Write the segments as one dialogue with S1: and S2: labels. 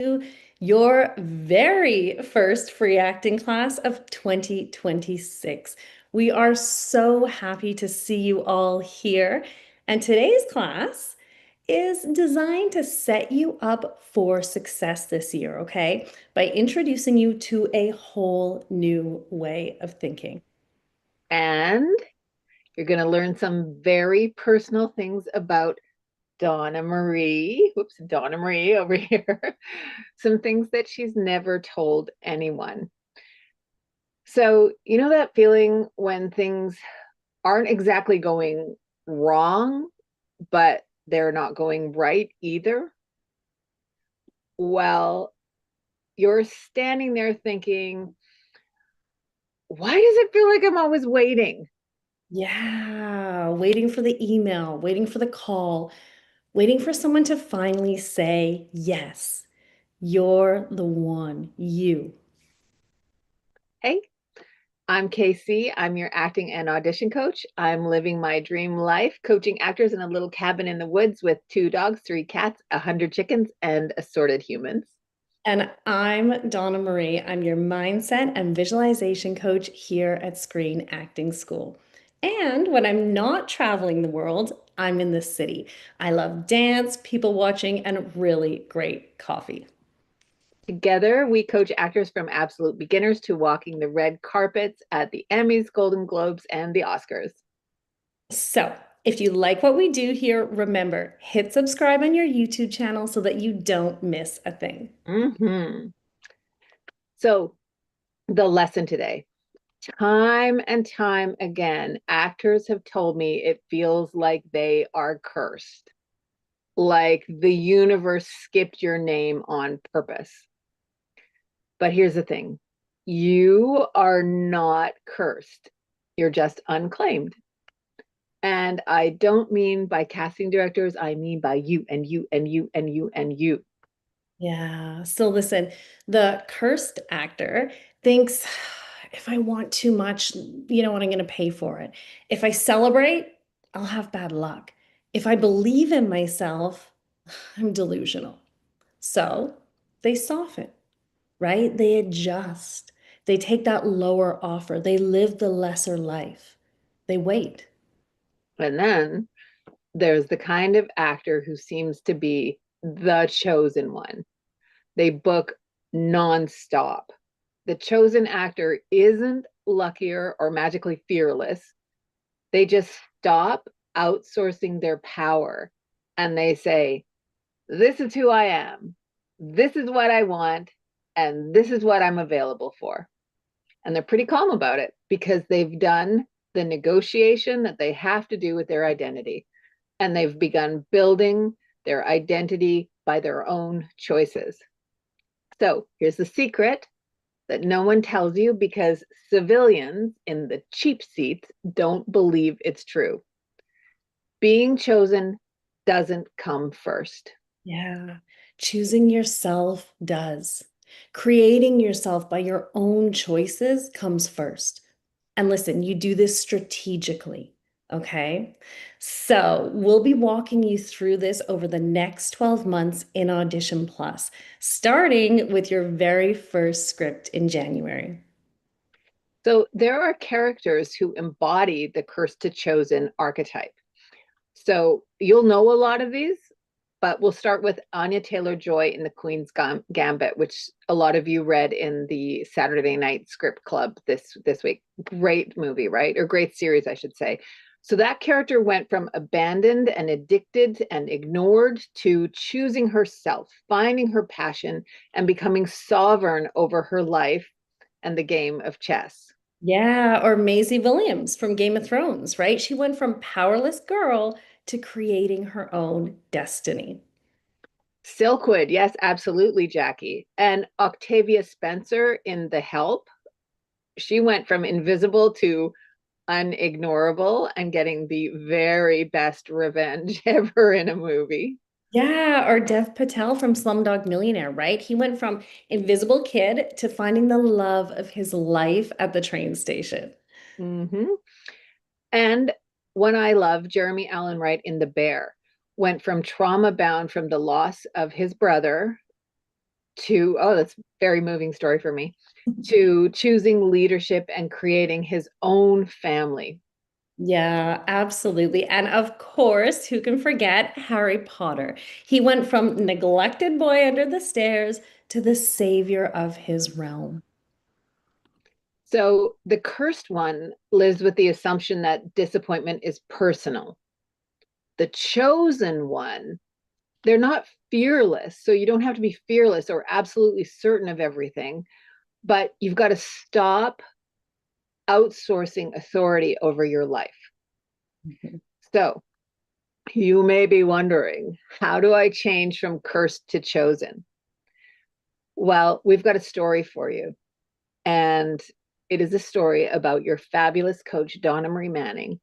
S1: to your very first free acting class of 2026. We are so happy to see you all here. And today's class is designed to set you up for success this year, okay? By introducing you to a whole new way of thinking.
S2: And you're going to learn some very personal things about Donna-Marie. Whoops, Donna-Marie over here. Some things that she's never told anyone. So, you know that feeling when things aren't exactly going wrong, but they're not going right either? Well, you're standing there thinking, why does it feel like I'm always waiting?
S1: Yeah, waiting for the email, waiting for the call, waiting for someone to finally say yes. You're the one, you.
S2: Hey, I'm Casey. I'm your acting and audition coach. I'm living my dream life, coaching actors in a little cabin in the woods with 2 dogs, 3 cats, 100 chickens, and assorted humans.
S1: And I'm Donna-Marie. I'm your mindset and visualization coach here at Screen Acting School. And when I'm not traveling the world, I'm in the city. I love dance, people watching, and really great coffee.
S2: Together, we coach actors from absolute beginners to walking the red carpets at the Emmys, Golden Globes, and the Oscars.
S1: So, if you like what we do here, remember, hit subscribe on your YouTube channel so that you don't miss a thing.
S2: Mm-hmm. So, the lesson today. Time and time again, actors have told me it feels like they are cursed, like the universe skipped your name on purpose. But here's the thing, you are not cursed, you're just unclaimed. And I don't mean by casting directors, I mean by you and you and you and you and you.
S1: Yeah. So listen, the cursed actor thinks if I want too much, you know what, I'm going to pay for it. If I celebrate, I'll have bad luck. If I believe in myself, I'm delusional. So they soften, right? They adjust. They take that lower offer. They live the lesser life. They wait.
S2: And then there's the kind of actor who seems to be the chosen one. They book nonstop. The chosen actor isn't luckier or magically fearless. They just stop outsourcing their power and they say, this is who I am. This is what I want. And this is what I'm available for. And they're pretty calm about it because they've done the negotiation that they have to do with their identity. And they've begun building their identity by their own choices. So here's the secret that no one tells you because civilians in the cheap seats don't believe it's true. Being chosen doesn't come first.
S1: Yeah. Choosing yourself does. Creating yourself by your own choices comes first. And listen, you do this strategically, okay? So, we'll be walking you through this over the next 12 months in Audition Plus, starting with your very first script in January.
S2: So there are characters who embody the cursed to chosen archetype. So you'll know a lot of these, but we'll start with Anya Taylor-Joy in The Queen's Gambit, which a lot of you read in the Saturday Night Script Club this week. Great movie, right? Or great series, I should say. So that character went from abandoned and addicted and ignored to choosing herself, finding her passion, and becoming sovereign over her life and the game of chess.
S1: Yeah, or Maisie Williams from Game of Thrones, right? She went from powerless girl to creating her own destiny.
S2: Silkwood, yes, absolutely, Jackie. And Octavia Spencer in The Help, she went from invisible to unignorable and getting the very best revenge ever in a movie.
S1: Yeah, or Dev Patel from Slumdog Millionaire, right? He went from invisible kid to finding the love of his life at the train station.
S2: Mm-hmm. And one I love, Jeremy Allen Wright in The Bear, went from trauma bound from the loss of his brother to, oh, that's a very moving story for me, to choosing leadership and creating his own family.
S1: Yeah, absolutely. And of course, who can forget Harry Potter? He went from neglected boy under the stairs to the savior of his realm.
S2: So the cursed one lives with the assumption that disappointment is personal. The chosen one, they're not fearless. So you don't have to be fearless or absolutely certain of everything, but you've got to stop outsourcing authority over your life.
S1: Mhm.
S2: So you may be wondering, how do I change from cursed to chosen? Well, we've got a story for you. And it is a story about your fabulous coach, Donna-Marie Manning.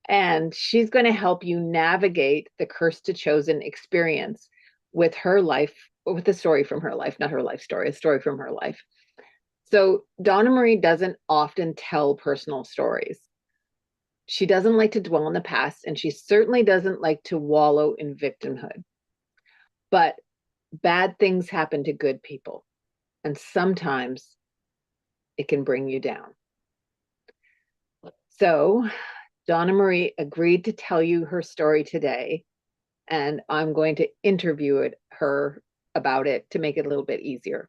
S2: And she's going to help you navigate the cursed to chosen experience with her life, with a story from her life, not her life story, a story from her life. So Donna-Marie doesn't often tell personal stories. She doesn't like to dwell on the past, and she certainly doesn't like to wallow in victimhood. But bad things happen to good people, and sometimes it can bring you down. So Donna-Marie agreed to tell you her story today, and I'm going to interview her about it to make it a little bit easier.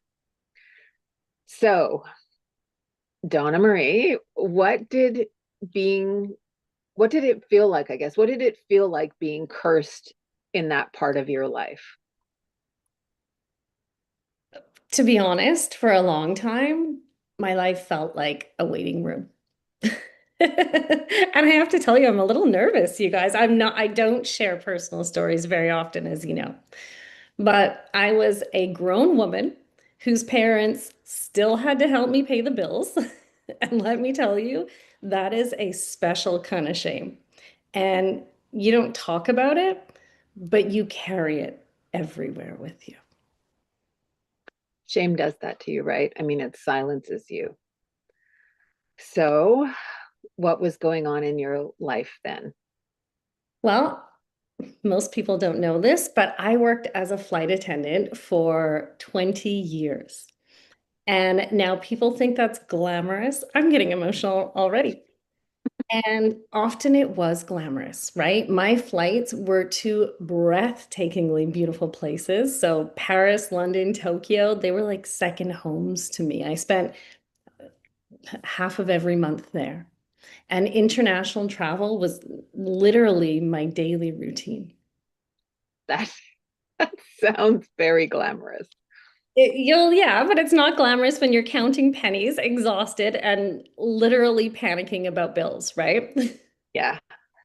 S2: So, Donna-Marie, being what did it feel like, I guess? What did it feel like being cursed in that part of your life?
S1: To be honest, for a long time, my life felt like a waiting room. And I have to tell you, I'm a little nervous, you guys. I don't share personal stories very often, as you know. But I was a grown woman whose parents still had to help me pay the bills. And let me tell you, that is a special kind of shame. And you don't talk about it, but you carry it everywhere with you.
S2: Shame does that to you, right? I mean, it silences you. So, what was going on in your life then?
S1: Well, most people don't know this, but I worked as a flight attendant for 20 years. And now people think that's glamorous. I'm getting emotional already. And often it was glamorous, right? My flights were to breathtakingly beautiful places. So Paris, London, Tokyo, they were like second homes to me. I spent half of every month there. And international travel was literally my daily routine.
S2: That, that sounds very glamorous.
S1: Yeah, but it's not glamorous when you're counting pennies, exhausted, and literally panicking about bills, right?
S2: Yeah,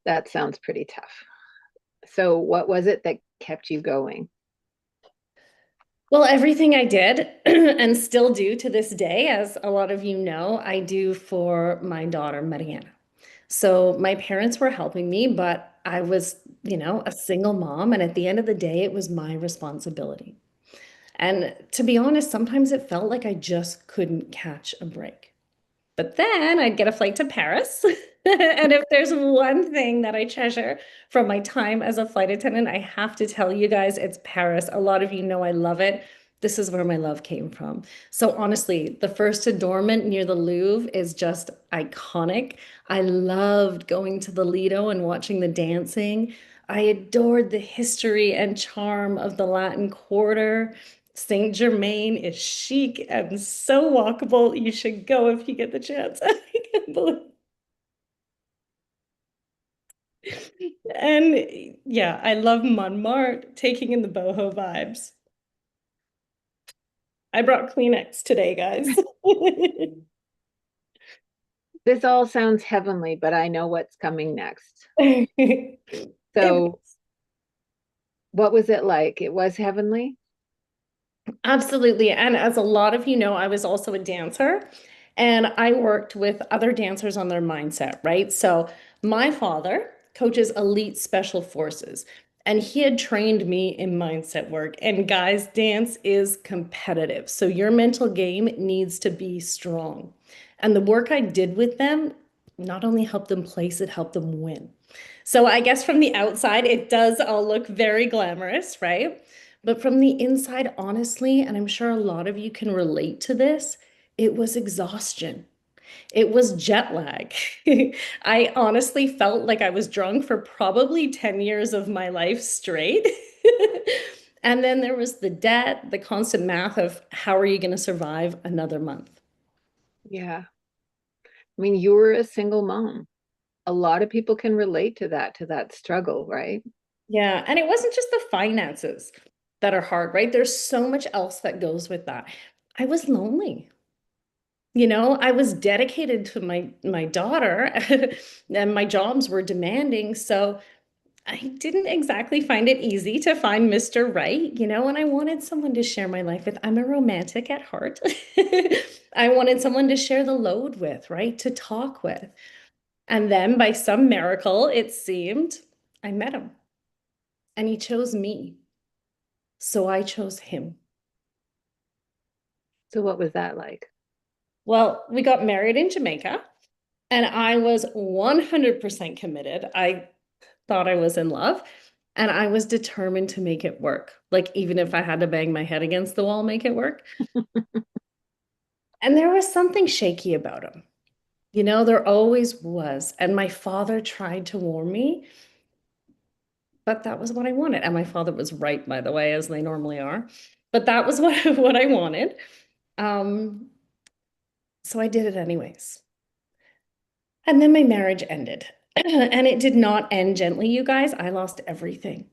S2: that sounds pretty tough. So, what was it that kept you going?
S1: Well, everything I did and still do to this day, as a lot of you know, I do for my daughter, Mariana. So my parents were helping me, but I was, a single mom. And at the end of the day, it was my responsibility. And to be honest, sometimes it felt like I just couldn't catch a break. But then I'd get a flight to Paris. And if there's one thing that I treasure from my time as a flight attendant, I have to tell you guys it's Paris. A lot of you know I love it. This is where my love came from. So honestly, the first adornment near the Louvre is just iconic. I loved going to the Lido and watching the dancing. I adored the history and charm of the Latin Quarter. Saint Germain is chic and so walkable. You should go if you get the chance. I can't believe. And yeah, I love Montmartre, taking in the boho vibes. I brought Kleenex today, guys.
S2: This all sounds heavenly, but I know what's coming next.
S1: It
S2: So, what was it like? It was heavenly?
S1: Absolutely. And as a lot of you know, I was also a dancer and I worked with other dancers on their mindset, right? So my father coaches elite special forces and he had trained me in mindset work. And guys, dance is competitive. So your mental game needs to be strong. And the work I did with them not only helped them place, it helped them win. So I guess from the outside, it does all look very glamorous, right? But from the inside, honestly, and I'm sure a lot of you can relate to this, it was exhaustion. It was jet lag. I honestly felt like I was drunk for probably 10 years of my life straight. And then there was the debt, the constant math of how are you going to survive another month?
S2: Yeah. I mean, you were a single mom. A lot of people can relate to that struggle, right?
S1: Yeah. And it wasn't just the finances that are hard, right? There's so much else that goes with that. I was lonely. I was dedicated to my daughter and my jobs were demanding. So I didn't exactly find it easy to find Mr. Right, and I wanted someone to share my life with. I'm a romantic at heart. I wanted someone to share the load with, right? To talk with. And then by some miracle, it seemed, I met him and he chose me. So I chose him.
S2: So what was that like?
S1: Well, we got married in Jamaica and I was 100% committed. I thought I was in love and I was determined to make it work. Like, even if I had to bang my head against the wall, make it work. And there was something shaky about him. There always was. And my father tried to warn me, but that was what I wanted. And my father was right, by the way, as they normally are. But that was what I wanted. Um, so I did it anyways. And then my marriage ended. And it did not end gently, you guys. I lost everything.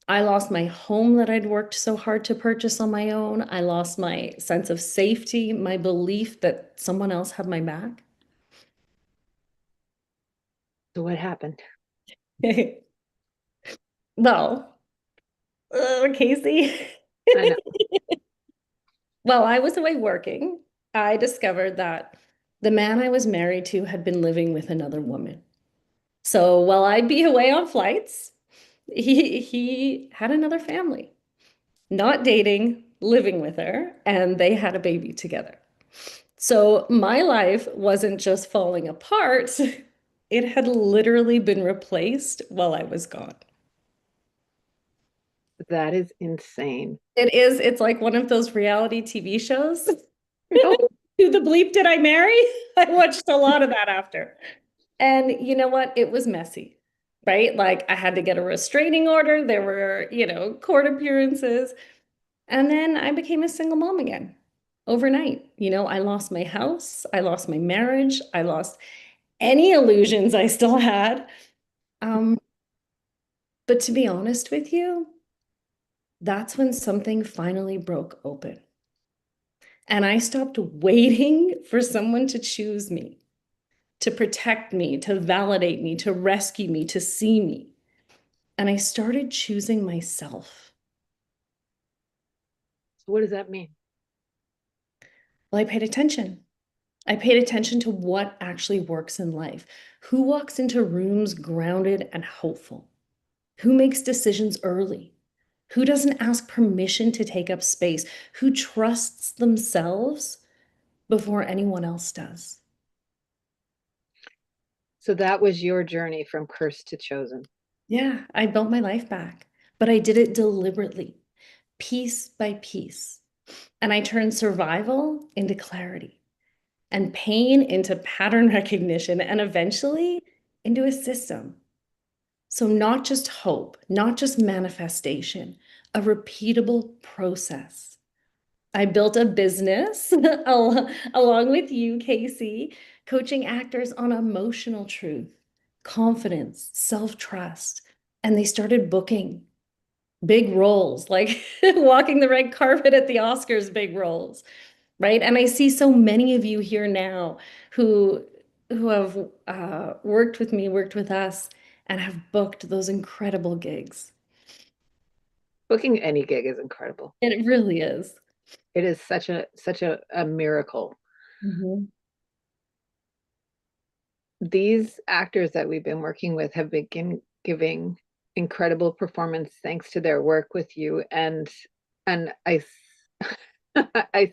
S1: I lost my home that I'd worked so hard to purchase on my own. I lost my sense of safety, my belief that someone else had my back.
S2: So what happened?
S1: Well, Casey.
S2: I know.
S1: While I was away working, I discovered that the man I was married to had been living with another woman. So while I'd be away on flights, he had another family, not dating, living with her, and they had a baby together. So my life wasn't just falling apart, it had literally been replaced while I was gone.
S2: That is insane.
S1: It's like one of those reality TV shows.
S2: No,
S1: Who the bleep did I marry? I watched a lot of that after. And you know what? It was messy, right? Like I had to get a restraining order. There were, court appearances. And then I became a single mom again overnight. I lost my house. I lost my marriage. I lost any illusions I still had. Um, but to be honest with you, that's when something finally broke open. And I stopped waiting for someone to choose me, to protect me, to validate me, to rescue me, to see me. And I started choosing myself.
S2: so what does that mean?
S1: Well, I paid attention. I paid attention to what actually works in life. Who walks into rooms grounded and hopeful? Who makes decisions early? Who doesn't ask permission to take up space? Who trusts themselves before anyone else does?
S2: So that was your journey from cursed to chosen.
S1: Yeah, I built my life back, but I did it deliberately, piece by piece. And I turned survival into clarity and pain into pattern recognition and eventually into a system. So, not just hope, not just manifestation, a repeatable process. I built a business along with you, Casey, coaching actors on emotional truth, confidence, self trust. And they started booking big roles, like walking the red carpet at the Oscars, big roles, right? And I see so many of you here now who have worked with me, worked with us, and have booked those incredible gigs.
S2: Booking any gig is incredible.
S1: It really is.
S2: It is such a miracle.
S1: Mhm.
S2: These actors that we've been working with have been giving incredible performance thanks to their work with you, and I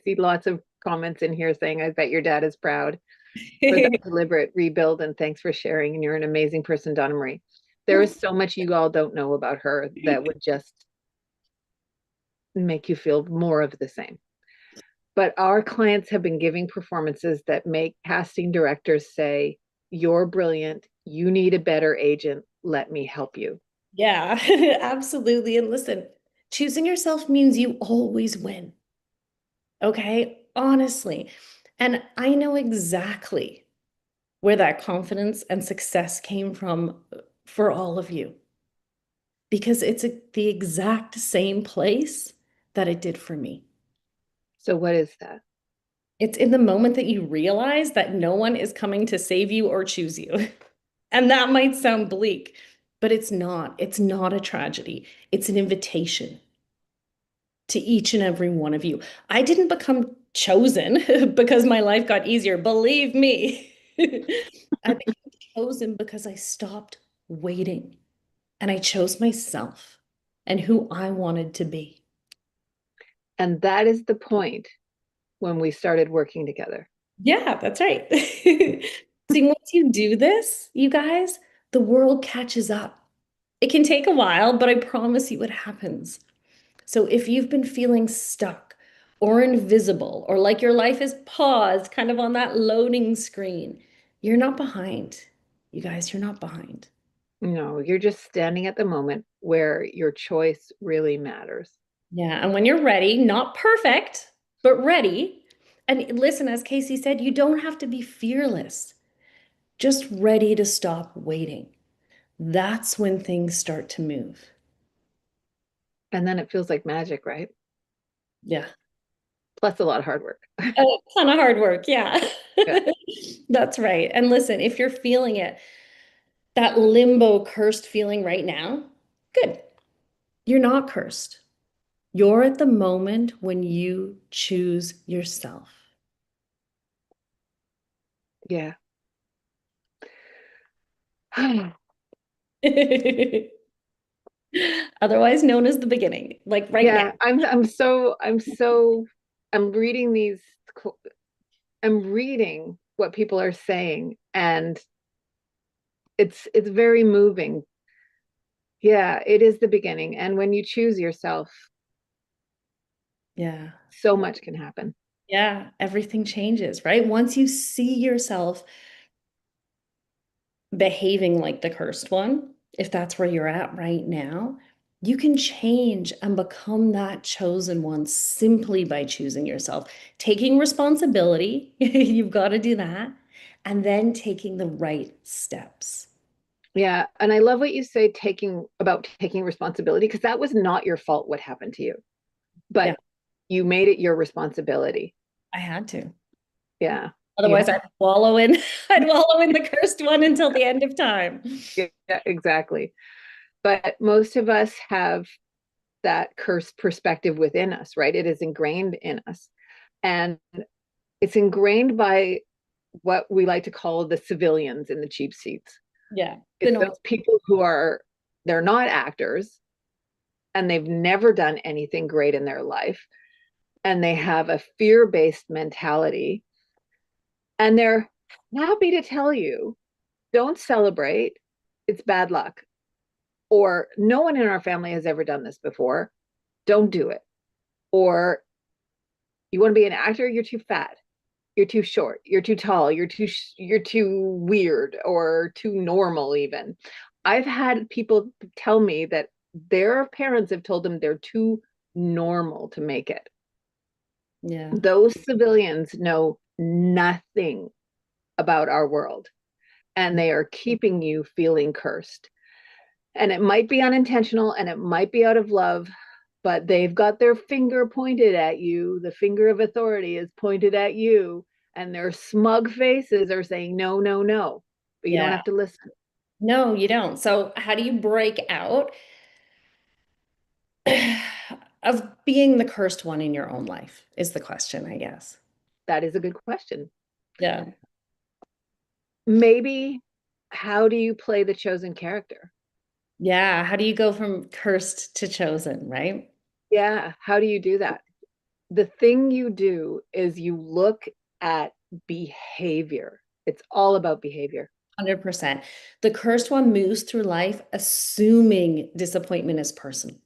S2: see lots of comments in here saying, I bet your dad is proud for that deliberate rebuild, and thanks for sharing, and you're an amazing person, Donna-Marie. There is so much you all don't know about her that would just make you feel more of the same. But our clients have been giving performances that make casting directors say, "You're brilliant. You need a better agent. Let me help you."
S1: Yeah, absolutely. And listen, choosing yourself means you always win. Okay, honestly. And I know exactly where that confidence and success came from for all of you because it's the exact same place that it did for me.
S2: So, what is that?
S1: It's in the moment that you realize that no one is coming to save you or choose you. And that might sound bleak, but it's not. It's not a tragedy. It's an invitation to each and every one of you. I didn't become chosen because my life got easier. Believe me. I became chosen because I stopped waiting and I chose myself and who I wanted to be.
S2: And that is the point when we started working together.
S1: Yeah, that's right. See, once you do this, you guys, the world catches up. It can take a while, but I promise you it happens. So if you've been feeling stuck or invisible or like your life is paused, kind of on that loading screen, you're not behind. You guys, you're not behind.
S2: No, you're just standing at the moment where your choice really matters.
S1: Yeah. And when you're ready, not perfect, but ready. And listen, as Casey said, you don't have to be fearless, just ready to stop waiting. That's when things start to move.
S2: And then it feels like magic, right?
S1: Yeah.
S2: Plus a lot of hard work.
S1: A ton of hard work. Yeah.
S2: Yeah.
S1: That's right. And listen, if you're feeling it, that limbo cursed feeling right now, good. You're not cursed. You're at the moment when you choose yourself.
S2: Yeah.
S1: Otherwise known as the beginning, like right now.
S2: Yeah, I'm reading these I'm reading what people are saying, and it's very moving. Yeah, it is the beginning, and when you choose yourself,
S1: Yeah.
S2: so much can happen.
S1: Yeah. Everything changes, right? Once you see yourself behaving like the cursed one, if that's where you're at right now, you can change and become that chosen one simply by choosing yourself, taking responsibility. You've got to do that. And then taking the right steps.
S2: Yeah, and I love what you say taking responsibility, because that was not your fault what happened to you,
S1: Yeah,
S2: but you made it your responsibility.
S1: I had to.
S2: Yeah. You
S1: Otherwise,
S2: have.
S1: I'd wallow in the cursed one until the end of time.
S2: Yeah, exactly. But most of us have that cursed perspective within us, right? It is ingrained in us. And it's ingrained by what we like to call the civilians in the cheap seats.
S1: Yeah. The
S2: It's
S1: noise.
S2: those people they're not actors and they've never done anything great in their life. And they have a fear based mentality. And they're happy to tell you, don't celebrate. It's bad luck. Or no one in our family has ever done this before. Don't do it. Or you want to be an actor, you're too fat, you're too short, you're too tall, you're too weird or too normal even. I've had people tell me that their parents have told them they're too normal to make it.
S1: Yeah.
S2: Those civilians know nothing about our world, and they are keeping you feeling cursed. And it might be unintentional and it might be out of love, but they've got their finger pointed at you. The finger of authority is pointed at you, and their smug faces are saying, no, no, no. But you don't
S1: Yeah.
S2: have to listen.
S1: No, you don't. So, how do you break out of being the cursed one in your own life? Is the question, I guess.
S2: That is a good question.
S1: Yeah.
S2: Maybe, how do you play the chosen character?
S1: Yeah. How do you go from cursed to chosen, right?
S2: Yeah, how do you do that? The thing you do is you look at behavior. It's all about behavior.
S1: 100%. The cursed one moves through life assuming disappointment is person,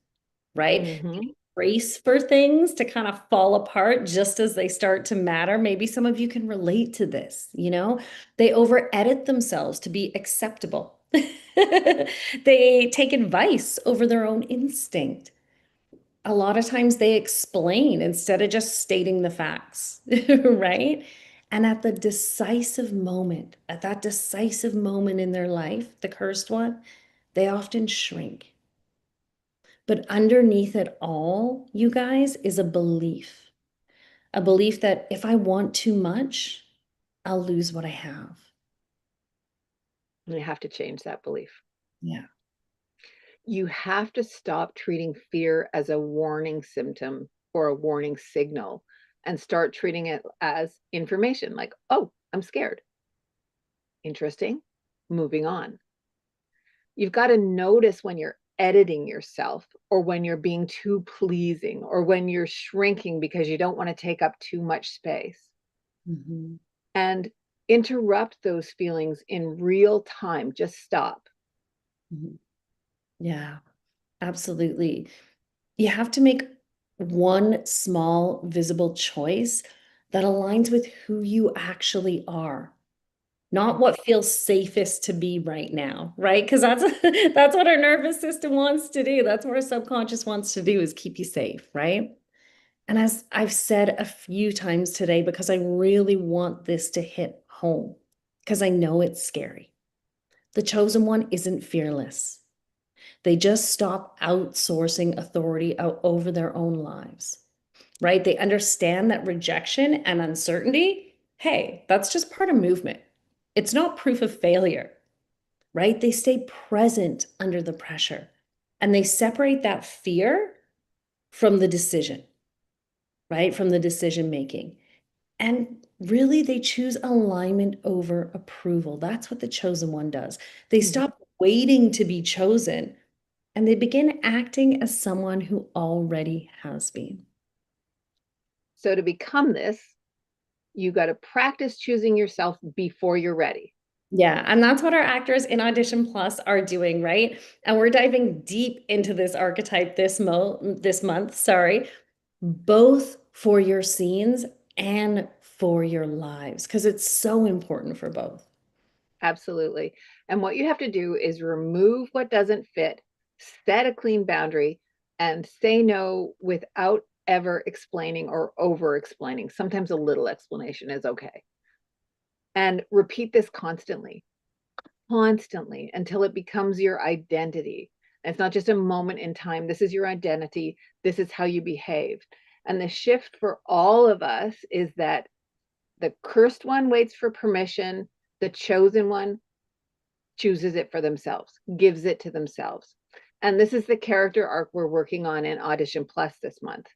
S1: right?
S2: Mm-hmm.
S1: brace for things to kind of fall apart just as they start to matter. Maybe some of you can relate to this, you know? They over edit themselves to be acceptable. They take advice over their own instinct. A lot of times they explain instead of just stating the facts, right? And at that decisive moment in their life, the cursed one, they often shrink. But underneath it all, you guys, is a belief that if I want too much, I'll lose what I have.
S2: And you have to change that belief.
S1: Yeah.
S2: You have to stop treating fear as a warning symptom or a warning signal and start treating it as information like, oh, I'm scared. Interesting. Moving on. You've got to notice when you're editing yourself or when you're being too pleasing or when you're shrinking because you don't want to take up too much space.
S1: Mhm.
S2: And interrupt those feelings in real time. Just stop.
S1: Mhm. Yeah, absolutely. You have to make one small visible choice that aligns with who you actually are, not what feels safest to be right now, right? Because that's that's what our nervous system wants to do. That's what our subconscious wants to do is keep you safe, right? And as I've said a few times today, because I really want this to hit home, because I know it's scary. The chosen one isn't fearless. They just stop outsourcing authority out over their own lives, right? They understand that rejection and uncertainty, hey, that's just part of movement. It's not proof of failure, right? They stay present under the pressure and they separate that fear from the decision, right? From the decision making. And really, they choose alignment over approval. That's what the chosen one does. They
S2: Mhm.
S1: stop waiting to be chosen and they begin acting as someone who already has been.
S2: So to become this, you got to practice choosing yourself before you're ready.
S1: Yeah, and that's what our actors in Audition Plus are doing, right? And we're diving deep into this archetype this month, sorry, both for your scenes and for your lives because it's so important for both.
S2: Absolutely. And what you have to do is remove what doesn't fit, set a clean boundary, and say no without ever explaining or over explaining. Sometimes a little explanation is okay. And repeat this constantly, constantly until it becomes your identity. And it's not just a moment in time. This is your identity. This is how you behave. And the shift for all of us is that the cursed one waits for permission, the chosen one chooses it for themselves, gives it to themselves. And this is the character arc we're working on in Audition Plus this month.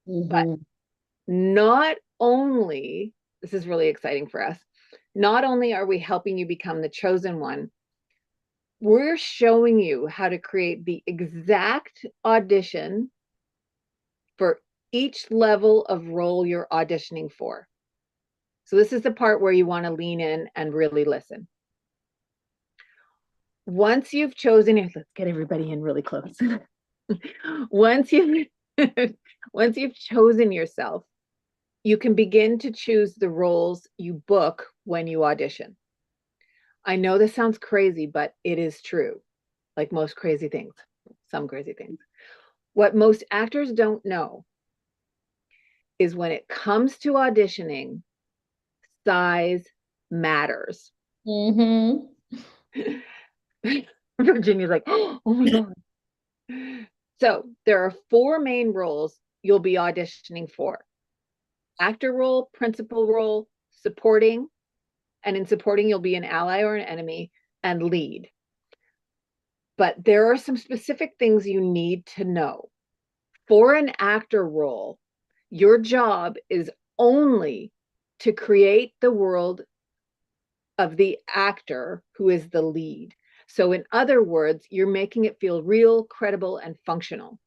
S2: But
S1: Mhm.
S2: not only, this is really exciting for us, not only are we helping you become the chosen one, we're showing you how to create the exact audition for each level of role you're auditioning for. So this is the part where you want to lean in and really listen. Once you've chosen it, let's get everybody in really close. once you once you've chosen yourself, you can begin to choose the roles you book when you audition. I know this sounds crazy, but it is true. Like most crazy things, some crazy things. What most actors don't know is when it comes to auditioning, size matters.
S1: Mhm.
S2: Virginia's like, oh my God. So there are four main roles you'll be auditioning for: actor role, principal role, supporting, and in supporting, you'll be an ally or an enemy, and lead. But there are some specific things you need to know. For an actor role, your job is only to create the world of the actor who is the lead. So, in other words, you're making it feel real, credible, and functional.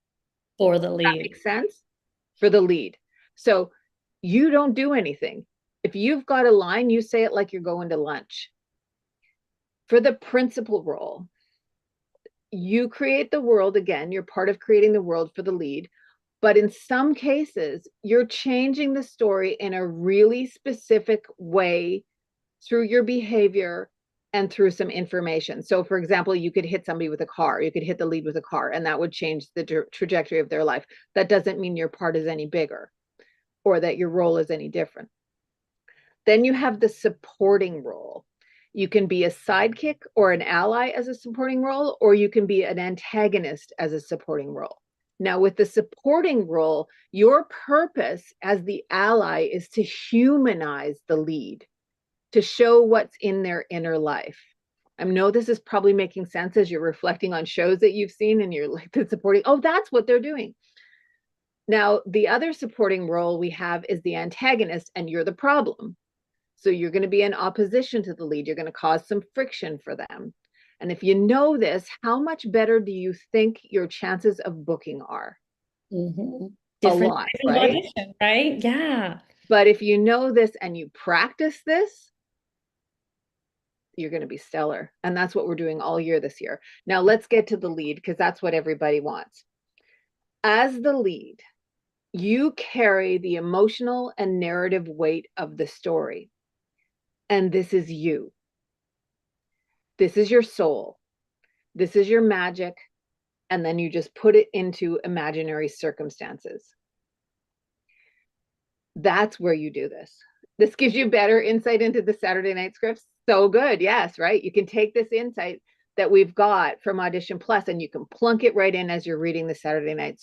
S1: For the
S2: That
S1: lead.
S2: makes sense for the lead. So, you don't do anything. If you've got a line, you say it like you're going to lunch. For the principal role, you create the world again. You're part of creating the world for the lead, But in some cases, you're changing the story in a really specific way through your behavior and through some information. So, for example, you could hit somebody with a car, you could hit the lead with a car, and that would change the trajectory of their life. That doesn't mean your part is any bigger or that your role is any different. Then you have the supporting role. You can be a sidekick or an ally as a supporting role, or you can be an antagonist as a supporting role. Now, with the supporting role, your purpose as the ally is to humanize the lead, to show what's in their inner life. I know this is probably making sense as you're reflecting on shows that you've seen and you're like, the supporting, oh, that's what they're doing. Now, the other supporting role we have is the antagonist, and you're the problem. So you're going to be in opposition to the lead. You're going to cause some friction for them. And if you know this, how much better do you think your chances of booking are?
S1: Mm-hmm.
S2: A
S1: Different
S2: lot,
S1: type of
S2: right?
S1: audition, right? Yeah.
S2: But if you know this and you practice this, you're going to be stellar. And that's what we're doing all year this year. Now let's get to the lead, because that's what everybody wants. As the lead, you carry the emotional and narrative weight of the story. And this is you. This is your soul. This is your magic. And then you just put it into imaginary circumstances. That's where you do this. This gives you better insight into the Saturday night scripts. So good. Yes, right. You can take this insight that we've got from Audition Plus and you can plunk it right in as you're reading the Saturday night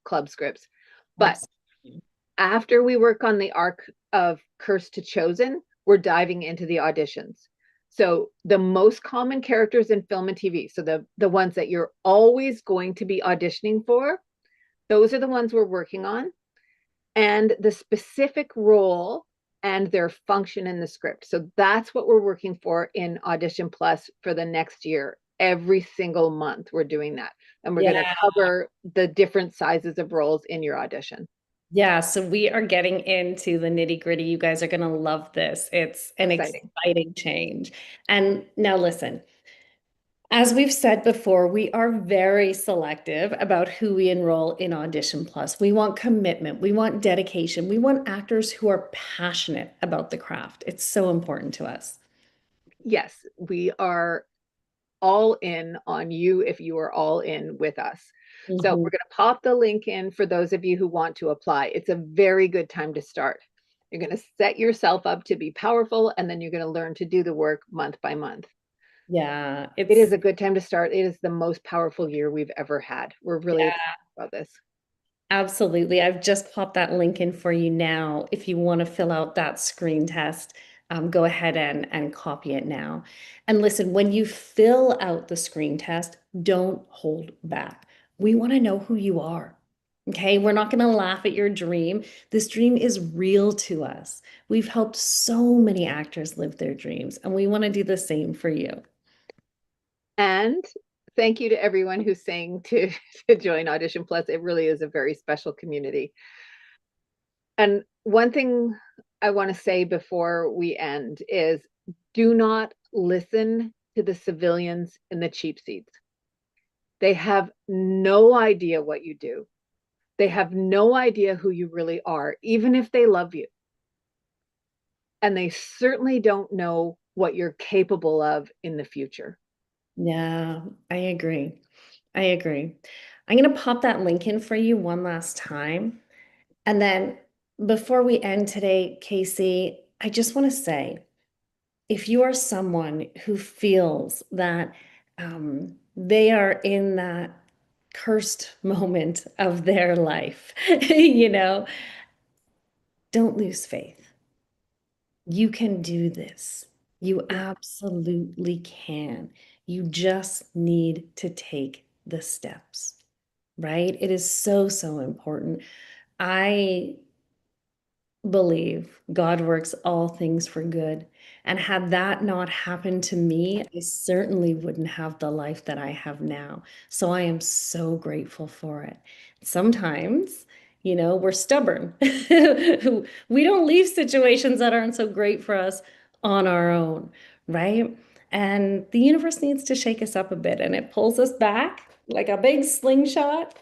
S2: club scripts. But
S1: Absolutely.
S2: after we work on the arc of Cursed to Chosen, we're diving into the auditions. So the most common characters in film and TV, so the ones that you're always going to be auditioning for, those are the ones we're working on. And the specific role and their function in the script. So that's what we're working for in Audition Plus for the next year. Every single month, we're doing that. And we're going to
S1: Yeah.
S2: cover the different sizes of roles in your audition.
S1: Yeah. So we are getting into the nitty-gritty. You guys are going to love this. It's an
S2: Exciting.
S1: exciting change. And now listen. As we've said before, we are very selective about who we enroll in Audition Plus. We want commitment, we want dedication, we want actors who are passionate about the craft. It's so important to us.
S2: Yes, we are all in on you if you are all in with us. So
S1: Mhm.
S2: we're going to pop the link in for those of you who want to apply. It's a very good time to start. You're going to set yourself up to be powerful, and then you're going to learn to do the work month by month.
S1: Yeah,
S2: It is
S1: it's
S2: a good time to start. It is the most powerful year we've ever had. We're really
S1: yeah,
S2: excited about this.
S1: absolutely. I've just popped that link in for you now. If you want to fill out that screen test, go ahead and copy it now. And listen, when you fill out the screen test, don't hold back. We want to know who you are. Okay, we're not going to laugh at your dream. This dream is real to us. We've helped so many actors live their dreams, and we want to do the same for you.
S2: And thank you to everyone who's saying to join Audition Plus. It really is a very special community. And one thing I want to say before we end is do not listen to the civilians in the cheap seats. They have no idea what you do. They have no idea who you really are, even if they love you. And they certainly don't know what you're capable of in the future.
S1: Yeah, I agree. I agree. I'm going to pop that link in for you one last time. And then before we end today, Casey, I just want to say if you are someone who feels that they are in that cursed moment of their life, you know, don't lose faith. You can do this. You
S2: Yeah.
S1: absolutely can. You just need to take the steps, right? It is so, so important. I believe God works all things for good. And had that not happened to me, I certainly wouldn't have the life that I have now. So I am so grateful for it. Sometimes, we're stubborn. We don't leave situations that aren't so great for us on our own, right? And the universe needs to shake us up a bit and it pulls us back like a big slingshot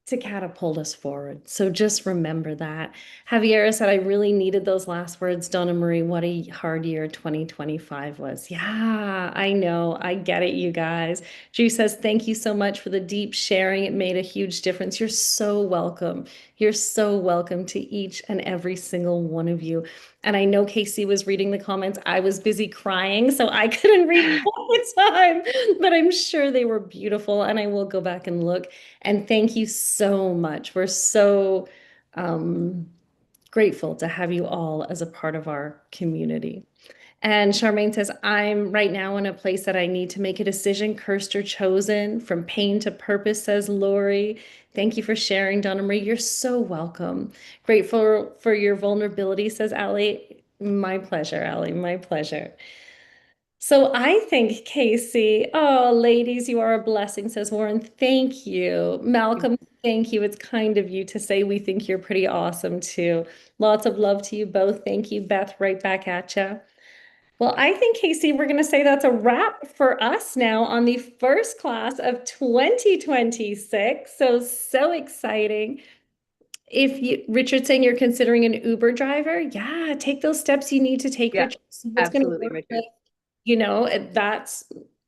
S1: to catapult us forward. So just remember that. Javiera said, I really needed those last words. Donna-Marie, what a hard year 2025 was. Yeah, I know. I get it, you guys. Drew says, thank you so much for the deep sharing. It made a huge difference. You're so welcome. You're so welcome to each and every single one of you. And I know Casey was reading the comments. I was busy crying, so I couldn't read them all the time, but I'm sure they were beautiful. And I will go back and look. And thank you so much. We're so um, grateful to have you all as a part of our community. And Charmaine says, I'm right now in a place that I need to make a decision, cursed or chosen, from pain to purpose, says Lori. Thank you for sharing, Donna Marie. You're so welcome. Grateful for your vulnerability, says Allie. My pleasure, Allie, my pleasure. So I think, Casey, oh, ladies, you are a blessing, says Warren. Thank you. Malcolm, thank you. It's kind of you to say we think you're pretty awesome too. Lots of love to you both. Thank you, Beth, right back at you. Well, I think, Casey, we're going to say that's a wrap for us now on the first class of 2026. So, so exciting. If you, Richard's saying you're considering an Uber driver, yeah, take those steps you need to take,
S2: Yeah,
S1: Richard. See what's going to
S2: absolutely,
S1: work with,
S2: Richard.
S1: that's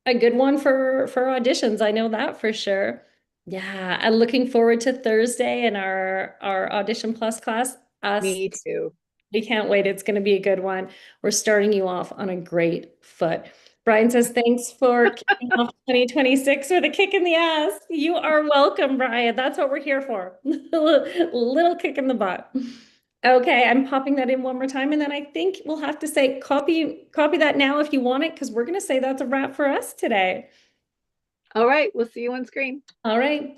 S1: a good one for auditions. I know that for sure. Yeah, I'm looking forward to Thursday and our Audition Plus class. Us,
S2: Me too.
S1: we can't wait. It's going to be a good one. We're starting you off on a great foot. Brian says, thanks for kicking off 2026 with a kick in the ass. You are welcome, Brian. That's what we're here for. Little kick in the butt. Okay, I'm popping that in one more time, and then I think we'll have to say copy that now if you want it, because we're going to say that's a wrap for us today.
S2: All right, we'll see you on screen.
S1: All right. Bye.